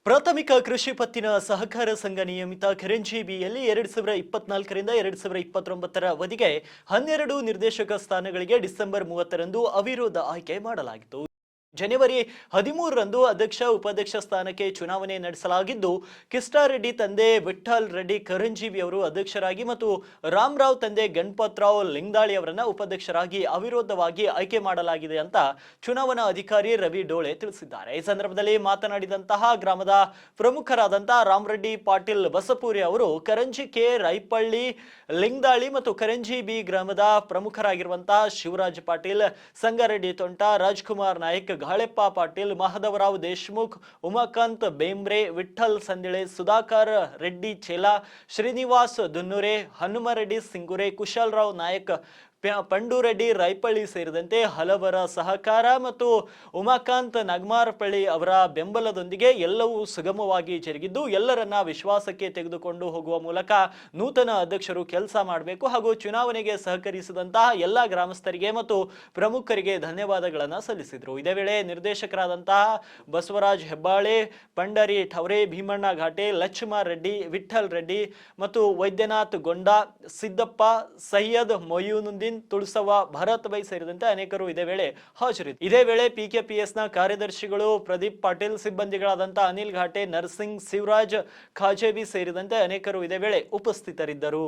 ಪ್ರಾಥಮಿಕ ಕೃಷಿ ಪತ್ತಿನ ಸಹಕಾರ ಸಂಘ ನಿಯಮಿತ ಕೆರೆಂಜಿಬಿಯಲ್ಲಿ 2024ರಿಂದ 2029ರ ಅವಧಿಗೆ 12 ನಿರ್ದೇಶಕ ಸ್ಥಾನಗಳಿಗೆ ಡಿಸೆಂಬರ್ 30ರಂದು ಅವಿರೋಧ ಆಯ್ಕೆ ಮಾಡಲಾಗಿತ್ತು. ಜನವರಿ 13ರಂದು ಅಧ್ಯಕ್ಷ ಉಪಾಧ್ಯಕ್ಷ ಸ್ಥಾನಕ್ಕೆ ಚುನಾವಣೆ ನಡೆಸಲಾಗಿದ್ದು, ಕಿಸ್ಟಾರೆಡ್ಡಿ ತಂದೆ ವಿಠ್ಠಲ್ ರೆಡ್ಡಿ ಕರಂಜೀವಿ ಅವರು ಅಧ್ಯಕ್ಷರಾಗಿ ಮತ್ತು ರಾಮರಾವ್ ತಂದೆ ಗಣಪತರಾವ್ ಲಿಂಗದಾಳಿ ಅವರನ್ನ ಉಪಾಧ್ಯಕ್ಷರಾಗಿ ಅವಿರೋಧವಾಗಿ ಆಯ್ಕೆ ಮಾಡಲಾಗಿದೆ ಅಂತ ಚುನಾವಣಾ ಅಧಿಕಾರಿ ರವಿ ಡೋಳೆ ತಿಳಿಸಿದ್ದಾರೆ. ಈ ಸಂದರ್ಭದಲ್ಲಿ ಮಾತನಾಡಿದಂತಹ ಗ್ರಾಮದ ಪ್ರಮುಖರಾದಂತಹ ರಾಮರೆಡ್ಡಿ ಪಾಟೀಲ್ ಬಸಪೂರಿ ಅವರು ಕರಂಜಿಕೆ ರೈಪಳ್ಳಿ ಲಿಂಗದಾಳಿ ಮತ್ತು ಕರಂಜಿ ಗ್ರಾಮದ ಪ್ರಮುಖರಾಗಿರುವಂತಹ ಶಿವರಾಜ್ ಪಾಟೀಲ್, ಸಂಗಾರೆಡ್ಡಿ ತೋಂಟ, ರಾಜ್ಕುಮಾರ್ ನಾಯಕ್, ಗಾಳೆಪ್ಪ ಪಾಟೀಲ್, ಮಹದೇವರಾವ್ ದೇಶಮುಖ್, ಉಮಾಕಾಂತ್ ಬೇಂಬ್ರೆ, ವಿಠ್ಠಲ್ ಸಂದಿಳೆ, ಸುಧಾಕರ್ ರೆಡ್ಡಿ ಚೇಲಾ, ಶ್ರೀನಿವಾಸ್ ದುನ್ನೂರೆ, ಹನುಮರೆಡ್ಡಿ ಸಿಂಗುರೆ, ಕುಶಾಲರಾವ್ ನಾಯಕ್, ಪಂಡೂರೆಡ್ಡಿ ರೈಪಳ್ಳಿ ಸೇರಿದಂತೆ ಹಲವರ ಸಹಕಾರ ಮತ್ತು ಉಮಾಕಾಂತ್ ನಗಮಾರಪಳ್ಳಿ ಅವರ ಬೆಂಬಲದೊಂದಿಗೆ ಎಲ್ಲವೂ ಸುಗಮವಾಗಿ ಜರುಗಿದ್ದು, ಎಲ್ಲರನ್ನ ವಿಶ್ವಾಸಕ್ಕೆ ತೆಗೆದುಕೊಂಡು ಹೋಗುವ ಮೂಲಕ ನೂತನ ಅಧ್ಯಕ್ಷರು ಕೆಲಸ ಮಾಡಬೇಕು ಹಾಗೂ ಚುನಾವಣೆಗೆ ಸಹಕರಿಸಿದಂತಹ ಎಲ್ಲ ಗ್ರಾಮಸ್ಥರಿಗೆ ಮತ್ತು ಪ್ರಮುಖರಿಗೆ ಧನ್ಯವಾದಗಳನ್ನು ಸಲ್ಲಿಸಿದರು. ಇದೇ ವೇಳೆ ನಿರ್ದೇಶಕರಾದಂತಹ ಬಸವರಾಜ್ ಹೆಬ್ಬಾಳೆ, ಪಂಡರಿ ಠವರೆ, ಭೀಮಣ್ಣ ಘಾಟೆ, ಲಕ್ಷ್ಮಣ ರೆಡ್ಡಿ, ವಿಠ್ಠಲ್ ರೆಡ್ಡಿ ಮತ್ತು ವೈದ್ಯನಾಥ್ ಗೊಂಡ, ಸಿದ್ದಪ್ಪ, ಸೈಯದ್ ಮೊಯ್ಯುನುದ್ದೀನ್, ತುಳಸವ, ಭರತ್ ಬೈ ಸೇರಿದಂತೆ ಅನೇಕರು ಇದೇ ವೇಳೆ ಹಾಜರಿದ್ದರು. ಇದೇ ವೇಳೆ ಪಿಕೆಪಿಎಸ್ನ ಕಾರ್ಯದರ್ಶಿಗಳು ಪ್ರದೀಪ್ ಪಾಟೀಲ್, ಸಿಬ್ಬಂದಿಗಳಾದಂತಹ ಅನಿಲ್ ಘಾಟೆ, ನರ್ಸಿಂಗ್, ಶಿವರಾಜ್ ಖಾಜೇವಿ ಸೇರಿದಂತೆ ಅನೇಕರು ಇದೇ ವೇಳೆ ಉಪಸ್ಥಿತರಿದ್ದರು.